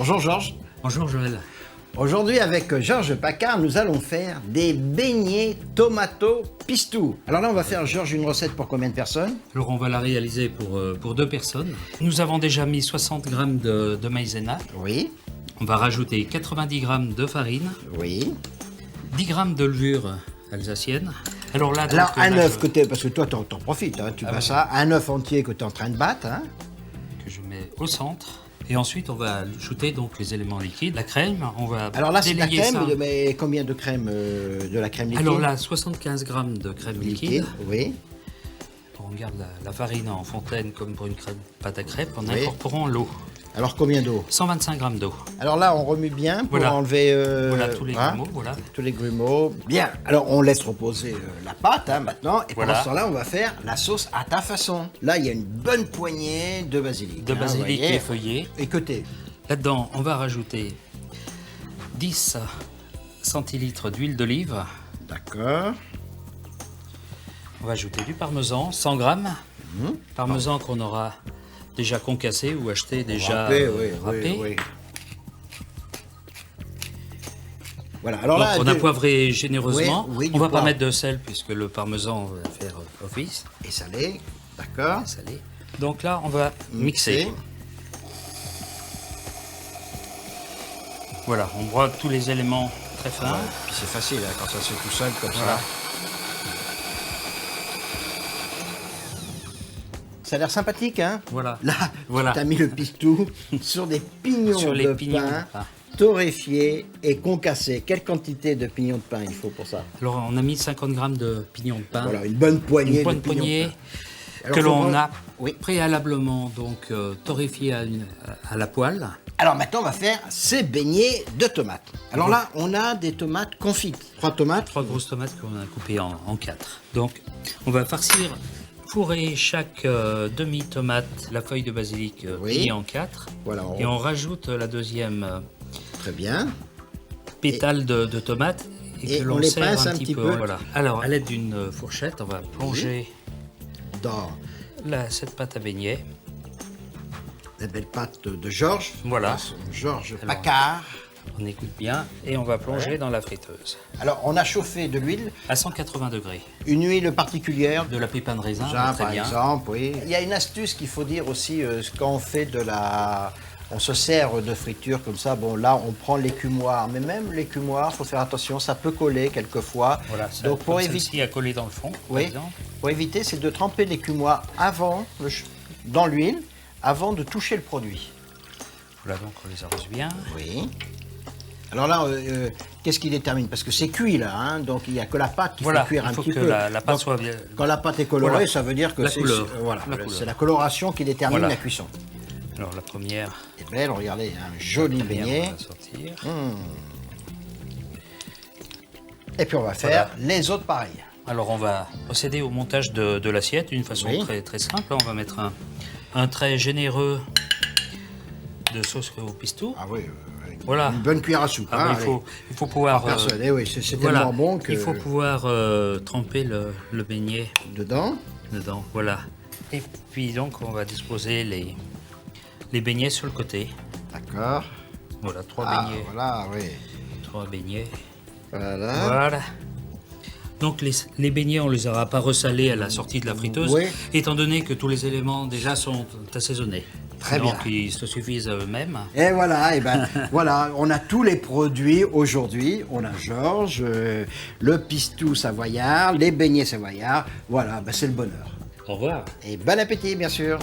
Bonjour Georges. Bonjour Joël. Aujourd'hui avec Georges Paccard, nous allons faire des beignets tomato pistou. Alors là on va faire Georges une recette pour combien de personnes? Alors on va la réaliser pour 2 personnes. Nous avons déjà mis 60 g de maïzena. Oui, On va rajouter 90 g de farine, oui. 10 g de levure alsacienne. Alors là, Alors donc, un là, œuf côté, parce que toi t'en profites, hein, tu Ah vas ouais. ça, un œuf entier que tu es en train de battre. Hein. que je mets au centre. Et ensuite, on va ajouter donc les éléments liquides, la crème. On va Alors là c'est de la délayer crème, ça. mais combien de crème de la crème liquide? Alors là, 75 g de crème liquide. Oui. On garde la farine en fontaine comme pour une pâte à crêpes en Oui. incorporant l'eau. Alors combien d'eau? 125 g d'eau. Alors là on remue bien pour Voilà. enlever Voilà tous les hein, grumeaux, voilà. tous les grumeaux. Bien, alors on laisse reposer la pâte hein, maintenant. Et Voilà. pendant ce temps-là, on va faire la sauce à ta façon. Là, il y a une bonne poignée de basilic. De hein, basilic vous voyez. effeuillé. Écoutez, Là-dedans, on va rajouter 10 centilitres d'huile d'olive. d'accord. On va ajouter du parmesan, 100 grammes. Parmesan qu'on aura déjà concassé ou acheté déjà Râpé, oui, râpé. oui. Voilà, alors Donc là, on a poivré généreusement. Oui, oui, on du va pas poivre. mettre de sel puisque le parmesan va faire office. et salé, d'accord. Salé. Donc là, on va mixer. Voilà, on broie tous les éléments très fins. Ouais, puis c'est facile hein, quand ça se fait tout seul comme Voilà. ça. Ça a l'air sympathique, hein? Voilà. Là, Voilà. tu as mis le pistou sur des pignons Sur les de pignons pain de pain. torréfiés et concassés. Quelle quantité de pignons de pain il faut pour ça? Alors on a mis 50 grammes de pignons de pain. Voilà, une bonne poignée Une bonne de pignons poignée de pain. Alors, que faut l'on prendre- a Oui. préalablement donc torréfié à la poêle. Alors maintenant, on va faire ces beignets de tomates. Alors là, on a des tomates confites. 3 tomates. 3 grosses tomates qu'on a coupées en 4. Donc on va farcir, fourrer chaque demi-tomate, la feuille de basilic Oui. pliée en 4. Voilà, Et on rajoute la deuxième très bien. pétale de tomate et que on l'on les serre pince un petit peu. Voilà. Alors à l'aide d'une fourchette, on va plonger Dans cette pâte à beignets. la belle pâte de Georges. Voilà. Georges Alors, Paccard. On écoute bien et on va plonger dans la friteuse Alors, on a chauffé de l'huile, à 180 degrés. une huile particulière. De la pépin de raisin, Ça, très par bien. exemple, oui. Il y a une astuce qu'il faut dire aussi, quand on fait on se sert de friture comme ça, bon là on prend l'écumoire, mais même l'écumoire, il faut faire attention, ça peut coller quelquefois. Voilà, ça, Donc pour comme éviter, celle-ci à coller dans le fond, par oui, exemple. pour éviter, c'est de tremper l'écumoire dans l'huile, avant de toucher le produit. Voilà, donc on les arrose bien. Oui. Alors là, qu'est-ce qui détermine? Parce que c'est cuit là, hein, donc il n'y a que la pâte qui Voilà, fait cuire il un faut petit que peu. la pâte Donc, soit bien. quand la pâte est colorée, Voilà. ça veut dire que La c'est couleur. voilà, La couleur. c'est la coloration qui détermine Voilà. la cuisson. Alors la première, Et belle, regardez, un joli très bien, beignet. on va sortir. Et puis on va faire les autres pareils. Alors on va procéder au montage de l'assiette d'une façon Oui. très, très simple. On va mettre un trait généreux de sauce au pistou. Ah oui, Voilà. une bonne cuillère à soupe. Ah, hein, mais allez. il faut pouvoir Personne, eh oui, c'est voilà, tellement bon que il faut pouvoir tremper le beignet dedans. dedans. Voilà. Et puis donc on va disposer les beignets sur le côté. D'accord. Voilà, 3 Ah, beignets. voilà, oui. 3 beignets. Voilà. Voilà. Donc les beignets, on les aura pas ressalés à la sortie de la friteuse, Oui. étant donné que tous les éléments déjà sont assaisonnés. Très Donc bien. ils se suffisent à eux-mêmes. Et voilà, et ben voilà, on a tous les produits aujourd'hui. On a Georges, le pistou savoyard, les beignets savoyards. Voilà, ben c'est le bonheur. Au revoir. Et bon appétit, bien sûr.